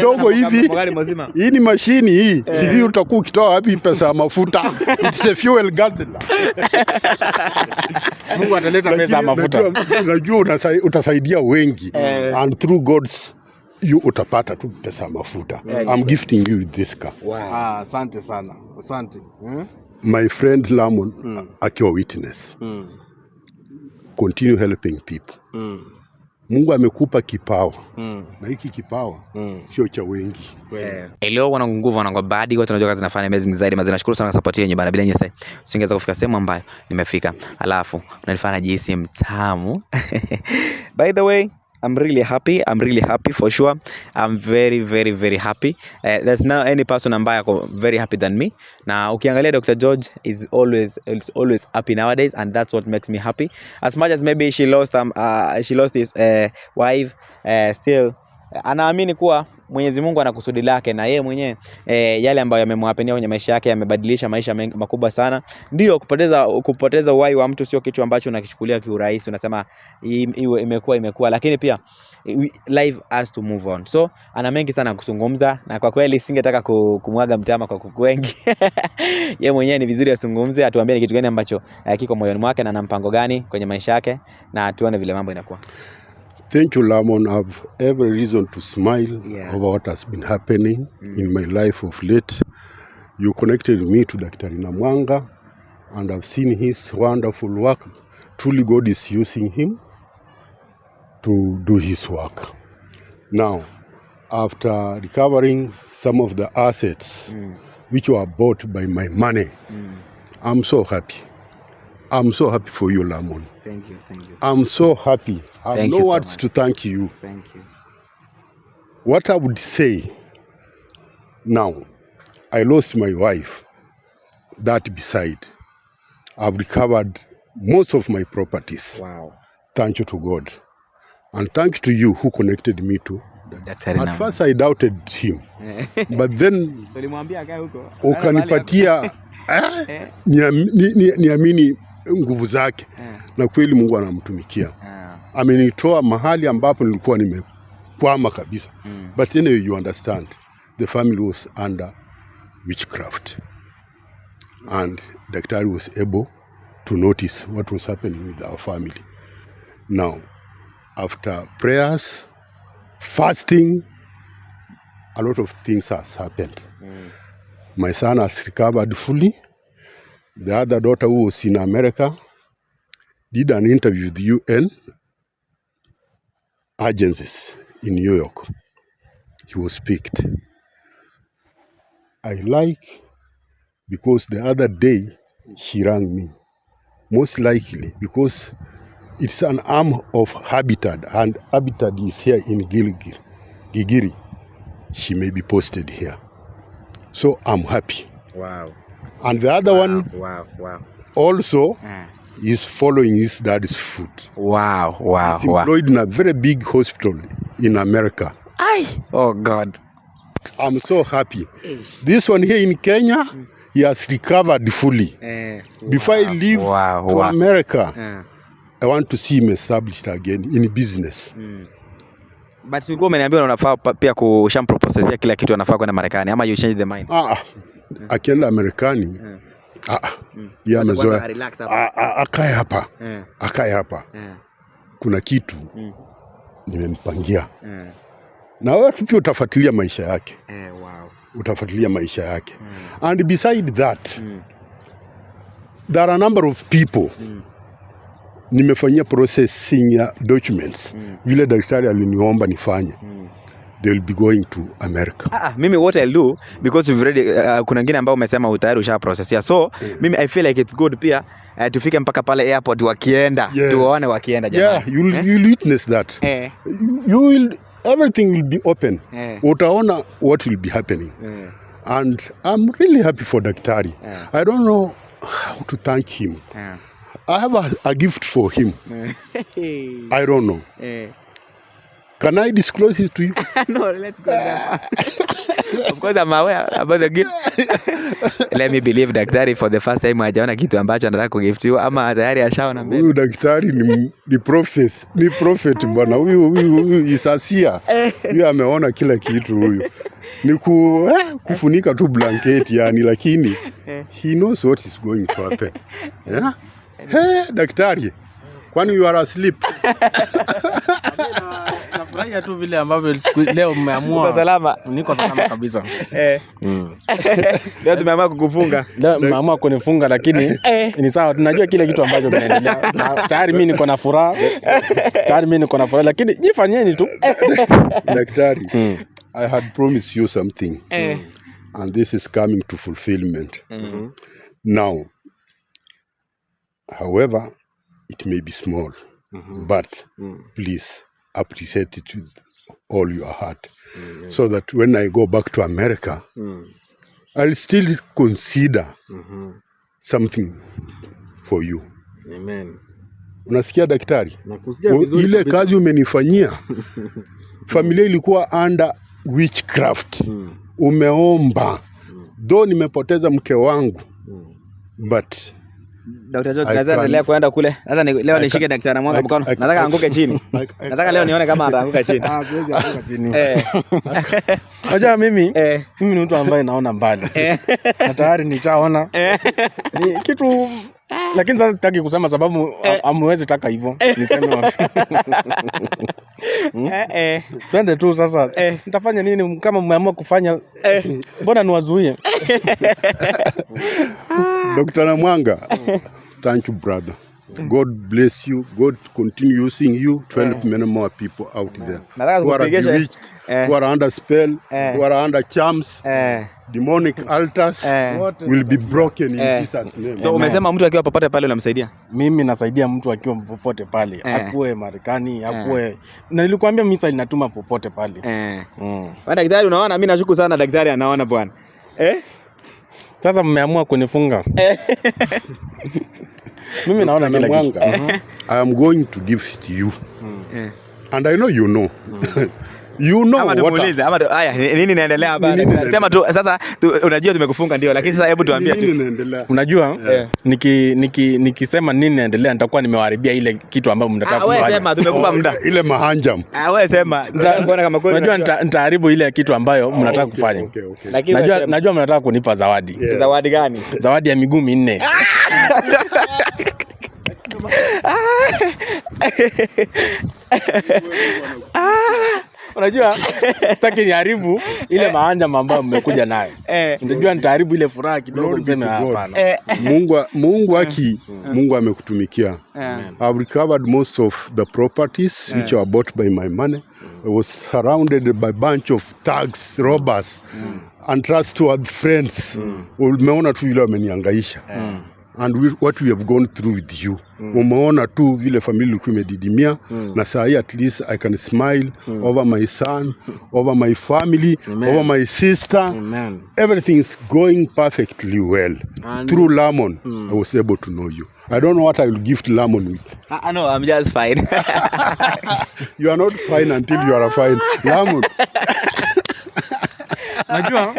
kidogo hivi. Hii ni mashini hii. Sijui utakuwa ukitoa wapi pesa ya mafuta. It's a fuel guzzler. Mungu ataleta pesa ya mafuta. Najua utasaidia wengi and through God's you utapata tu pesa ya mafuta. I'm gifting you with this car. Wow. Asante sana. Asante. My friend Lamon akiwa witness. Continue helping people. Mungu amekupa kipawa. Na hiki kipawa sio cha wengi. Leo wana nguvu wana badi watu wanajua kazi nafanya amazing zaidi. Nashukuru sana kwa support yenu bana, bila nyinyi usingeweza kufika sehemu ambayo nimefika. Alafu unanifanya jinsi mtamu. By the way, I'm really happy for sure. I'm very happy. There's no any person ambaye ako very happy than me. Na ukiangalia Dr. George is always happy nowadays, and that's what makes me happy. As much as maybe she lost his wife, still anaamini kuwa Mwenyezi Mungu ana kusudi lake, na yeye mwenyewe yale ambayo yamemwapenia kwenye maisha yake yamebadilisha maisha makubwa sana. Ndio kupoteza uhai wa mtu sio kitu ambacho unakichukulia kiurahisi, unasema imekuwa, lakini pia life has to move on. So ana mengi sana kuzungumza, na kwa kweli singetaka kumwaga mtama kwa kuku wengi. Yeye mwenyewe ni vizuri azungumze, atuambie ni kitu gani ambacho kiko moyoni mwake na ana mpango gani kwenye maisha yake, na tuone vile mambo inakuwa. Thank you, Lamon. I've every reason to smile over what has been happening in my life of late. You connected me to Dr. Namwanga, and I've seen his wonderful work. Truly, God is using him to do his work. Now, after recovering some of the assets which were bought by my money, I'm so happy. I'm so happy for you, Lamon. Thank you. I'm so happy. I have no words to thank you. Thank you. What I would say now, I lost my wife. That beside, I've recovered most of my properties. Wow. Thank you to God. And thanks to you who connected me to. At first I doubted him. But then, ukanipatia niamini nguvu zake. Na kweli Mungu anamtumikia. Amenitoa mahali ambapo nilikuwa nimekwama kabisa. But anyway, you understand, the family was under witchcraft. And Daktari was able to notice what was happening with our family. Now, after prayers, fasting, a lot of things has happened. My son has recovered fully. The other daughter who was in America did an interview with the UN agencies in New York. He was picked. I like, because the other day she rang me. Most likely because it's an arm of Habitat, and Habitat is here in Gigiri. She may be posted here. So I'm happy. Wow. And the other one also is following his dad's foot. Wow. He's employed in a very big hospital in America. Oh God. I'm so happy. This one here in Kenya, he has recovered fully. Before I leave to America, I want to see him established again in business. But ulikuwa umeniambia unafaa pia kushamproposesia kila kitu anafaa kwenda Marekani, ama you change the mind? Akienda Marekani, yeye amezoea. Akae hapa. Kuna kitu nimempangia. Na wewe pia utafuatilia maisha yake. Utafuatilia maisha yake. And beside that, there are a number of people nimefanyia processing ya documents vile daktari aliniomba nifanye. They will be going to America. Mimi what I'll do, because we've already kuna ngine ambao umesema utayari usha processia, so mimi I feel like it's good pia tufike mpaka pale airport wakienda, tuwaone wakienda jamani. You'll witness that. Everything will be open. Utaona what will be happening. And I'm really happy for daktari. I don't know how to thank him. I have a gift for him. I don't know. Can I disclose it to you? No, let's go there. Of course I'm aware about the gift. Let me believe daktari for the first time hajaona kitu ambacho anataka kugiftiwa ama tayari ashaona mbele. Huyu daktari ni prophet bwana. Huyu isasia. Huyu ameona kila kitu huyu. Ni kufunika tu blanket yani, lakini he knows what is going to happen. Yeah? Hey, daktari. Kwani you are asleep? Nafurahia tu vile ambavyo leo mmeamua. Uko salama? Niko salama kabisa. Leo tumeamua kukufunga. Leo mmeamua kunifunga, lakini ni sawa, tunajua kile kitu ambacho kinaendelea. Tayari mimi niko na furaha. Lakini jifanyeni tu. Daktari, I had promised you something. And this is coming to fulfillment. Now, however, it may be small, but please appreciate it with all your heart, so that when I go back to America, I'll still consider something for you. Amen. Unasikia daktari? Nakusikia vizuri. Ile kazi umenifanyia. Familia ilikuwa under witchcraft. Umeomba. Though nimepoteza mke wangu, but Dr. George, naweza endelea kwenda kule. Sasa leo nishike daktari Mwanga mkono. Nataka anguke chini. Nataka leo nione kama ataanguka chini. Siwezi anguka chini. Unajua mimi ni mtu ambaye naona mbali. Na tayari nishaona. Ni kitu, lakini sasa sitaki kusema sababu amwezi taka hivyo. Niseme wapi. Twende tu sasa. Nitafanya nini kama mmeamua kufanya? Mbona niwazuie? Dr. Mwanga, thank you, brother. God bless you. God continue using you to help many more people out there who are bewitched, who are under spell, who are under charms. Demonic altars will be broken in Jesus' name. So umesema mtu akiwa popote pale unamsaidia? Mimi nasaidia mtu akiwa popote pale. Akuwe Marekani, akuwe. Na nilikwambia misa inatuma popote pale. Bwana daktari, unaona mimi nashuku sana daktari anaona bwana. Sasa mmeamua kunifunga. Mimi naona kila kitu. I am going to give it to you. And I know you know. You know what haya nini inaendelea hapa? Sema tu sasa unajua tumekufunga ndio, lakini sasa hebu tuambie tu. Unajua nikisema nini inaendelea nitakuwa nimewaharibia ile kitu ambayo mnataka kufanya. Wewe sema tumekupa muda. Ile mahanjam. Wewe sema nitakuona kama kweli. Unajua nitaharibu ile kitu ambayo mnataka kufanya. Lakini najua mnataka kunipa zawadi. Zawadi gani? Zawadi ya miguu 4. Unajua sitaki niharibu ile maanja ambayo mmekuja nayo. Unajua nitaharibu ile furaha kidogo, niseme hapana. Mungu amekutumikia. I've recovered most of the properties which were bought by my money. I was surrounded by a bunch of thugs, robbers, untrustworthy friends. Umeona tu ile wameniangaisha. And what we have gone through with you. Umeona tu vile familia ilikuwa imedidimia, na saa hii at least I can smile over my son, over my family, over my sister. Everything is going perfectly well. Through Lamon, I was able to know you. I don't know what I will gift Lamon with. I know, I'm just fine. You are not fine until you are fine. Lamon. Najua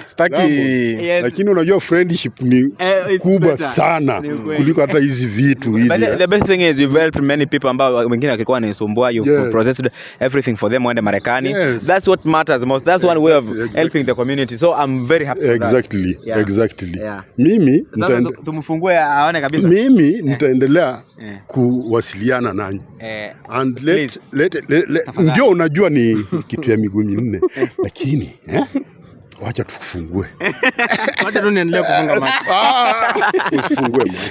staki, lakini unajua friendship ni kubwa sana kuliko hata hizi vitu hizi. The best thing is you've helped many people ambao wengine walikuwa wanasumbua. You've processed everything for them waende Marekani. That's what matters most. That's one way of helping the community. So I'm very happy for exactly that. Exactly. Mimi tumfungue aone kabisa. Mimi nitaendelea kuwasiliana nanyi. And ndio unajua ni kitu ya miguu 4 lakini wacha tufungue. Wacha tu niendelee kufunga macho. Ufungue macho.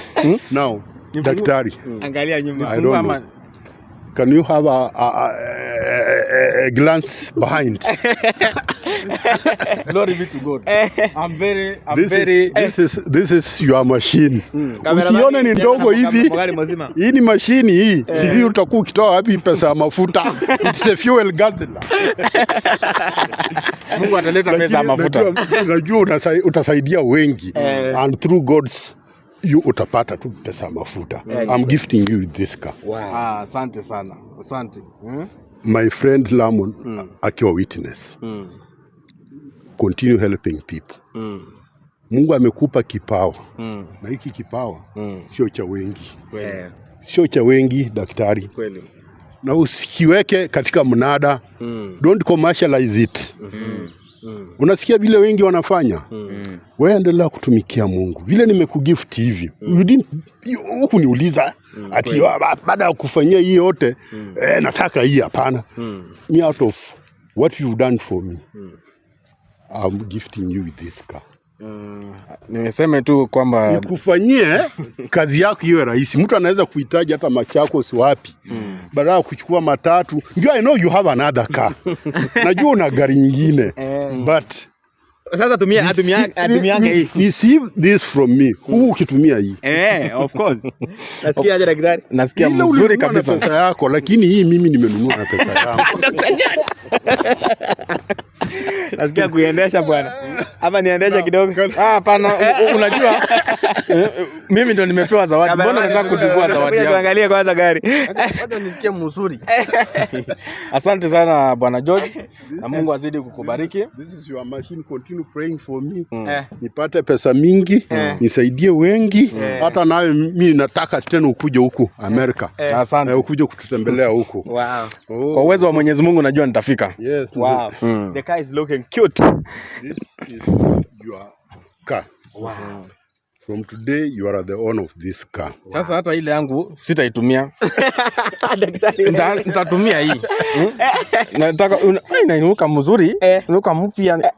Now, daktari. Angalia nyuma. I don't know. Can you have a glance behind? Glory be to God. This is your machine. Usione ni ndogo hivi. Hii ni machine hii. Sijui utakuwa ukitoa wapi pesa ya mafuta. It's a fuel guzzler. Mungu ataleta pesa ya mafuta. Najua utasaidia wengi. And through God's utapata tu pesa mafuta. I'm gifting you with this car. Wow. Asante sana. Asante. my friend Lamon akiwa witness. Continue helping people. Mungu amekupa kipawa. Na hiki kipawa sio cha wengi. Sio cha wengi daktari. Kweli. Na usikiweke katika mnada. Don't commercialize it. Unasikia vile wengi wanafanya? Wewe endelea kutumikia Mungu. Vile nimekugift hivi. Huku niuliza ati baada ya kufanyia hii yote nataka hii, hapana. Me out of what you've done for me, I'm gifting you with this car. Nimesema tu kwamba nikufanyie kazi yako iwe rahisi. Mtu anaweza kuhitaji hata Machakos wapi, baada ya kuchukua matatu. I know you have another car. Najua una gari nyingine. But sasa tumia hii. Receive this from me. Ukitumia hii. Of course. Nasikia aje daktari? Nasikia mzuri kabisa. Pesa yako, lakini hii mimi nimenunua na pesa yangu. Nasikia kuiendesha bwana. Ama niendesha kidogo? Hapana, unajua mimi ndo nimepewa zawadi. Mbona nataka kuchukua zawadi yako? Tuangalie kwanza gari. Kwanza nisikie mzuri. Asante sana Bwana George. Na Mungu azidi kukubariki. This is your machine. Continue praying for me. Nipate pesa mingi, nisaidie wengi. Hata nawe mimi nataka tena ukuje huku Amerika. Asante. Ukuje kututembelea huku. Wow. Kwa uwezo wa Mwenyezi Mungu najua nitafika. Yes. Wow. The car is looking cute. This is your car. Wow. From today you are the owner of this car. Sasa hata ile yangu sitaitumia. Daktari. Nitatumia hii. Nataka inainuka mzuri, inuka mpya. God.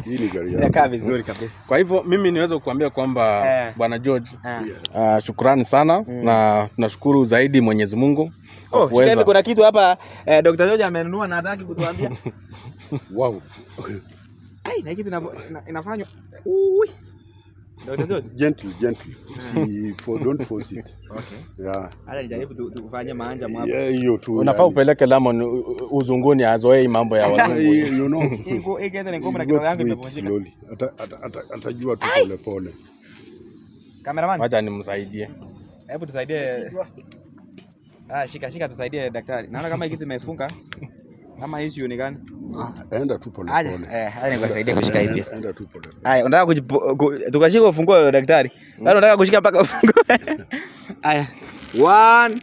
Hii ni gari yako. Kaa vizuri kabisa. Kwa hivyo mimi niweze kukuambia kwamba Bwana George, shukrani sana na tunashukuru zaidi Mwenyezi Mungu. Shikeni kuna kitu hapa Dr. George amenunua na hataki kutuambia. Wow. Na kitu inafanywa. Dr. George, gently. Don't force it. Okay. Yeah. Hata nijaribu tufanye maanja hapo. Hiyo tu. Unafaa upeleke Lamon uzunguni azoee mambo ya wazungu. You know. Ikenda ni ngoma na kidogo yangu imevunjika. Atajua tu pole. Cameraman. Wacha nimsaidie. Hebu tusaidie. Shika tusaidie daktari. Naona kama hiki kimefunga. Kama issue ni gani? Enda tu pole. Haya nikusaidie kushika hivi. Enda tu pole. Haya, unataka tukashika ufunguo daktari? Bado unataka kushika mpaka ufunguo. Haya. 1.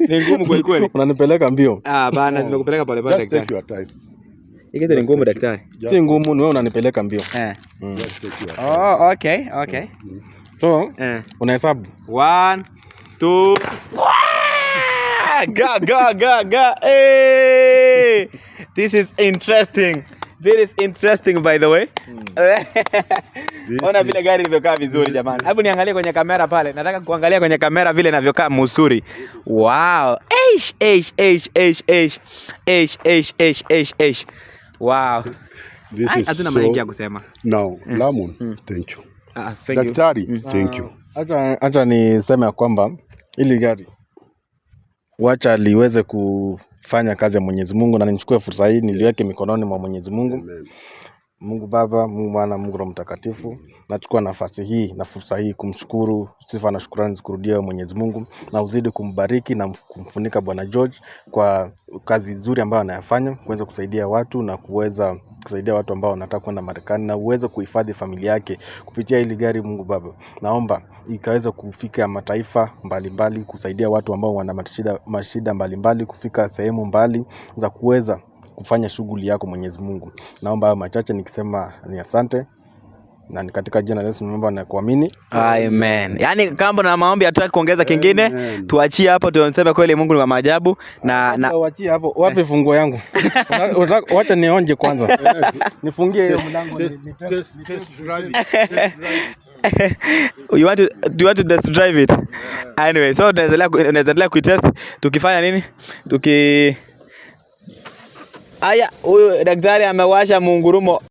Ni ngumu kweli. Unanipeleka mbio. Bana nimekupeleka pole daktari. Just take your time. Hiki ni ngumu daktari. Si ngumu, ni wewe unanipeleka mbio. Just take your time. Okay. So, unahesabu 1 2 Ga. Hey! This is interesting. By the way. Ona vile gari limevyokaa vizuri jamani. Hebu niangalie kwenye kamera pale. Nataka kuangalia kwenye kamera vile inavyokaa mzuri. Wow. Wow. Hatuna mengi ya kusema. Now, Lamon, thank you. Thank you. Daktari, thank you. Acha niseme kwamba ili gari wacha liweze kufanya kazi ya Mwenyezi Mungu, na nichukue fursa hii niliweke mikononi mwa Mwenyezi Mungu. Amen. Mungu Baba, Mungu Mwana, Mungu Roho Mtakatifu. Nachukua nafasi hii na fursa hii kumshukuru, sifa na shukrani zikurudia Mwenyezi Mungu, na uzidi kumbariki na kumfunika Bwana George kwa kazi nzuri ambayo anayafanya kuweza kusaidia watu na kuweza kusaidia watu ambao wanataka kwenda Marekani, na uweze kuhifadhi familia yake kupitia hili gari. Mungu Baba, naomba ikaweza kufika mataifa mbalimbali, kusaidia watu ambao wana mashida mbalimbali, kufika sehemu mbali za kuweza kufanya shughuli yako Mwenyezi Mungu. Naomba hayo machache nikisema ni asante, na ni katika jina la Yesu naomba na kuamini. Amen. Yaani kama na maombi hataki kuongeza kingine, tuachie hapo tuonseme kweli Mungu ni wa maajabu na uachie hapo. Wapi funguo yangu? Wacha nionje kwanza. Nifungie mlango Test drive. You want to test drive it? Anyway, so unaendelea kuitest tukifanya nini? Aya, huyu daktari amewasha mungurumo.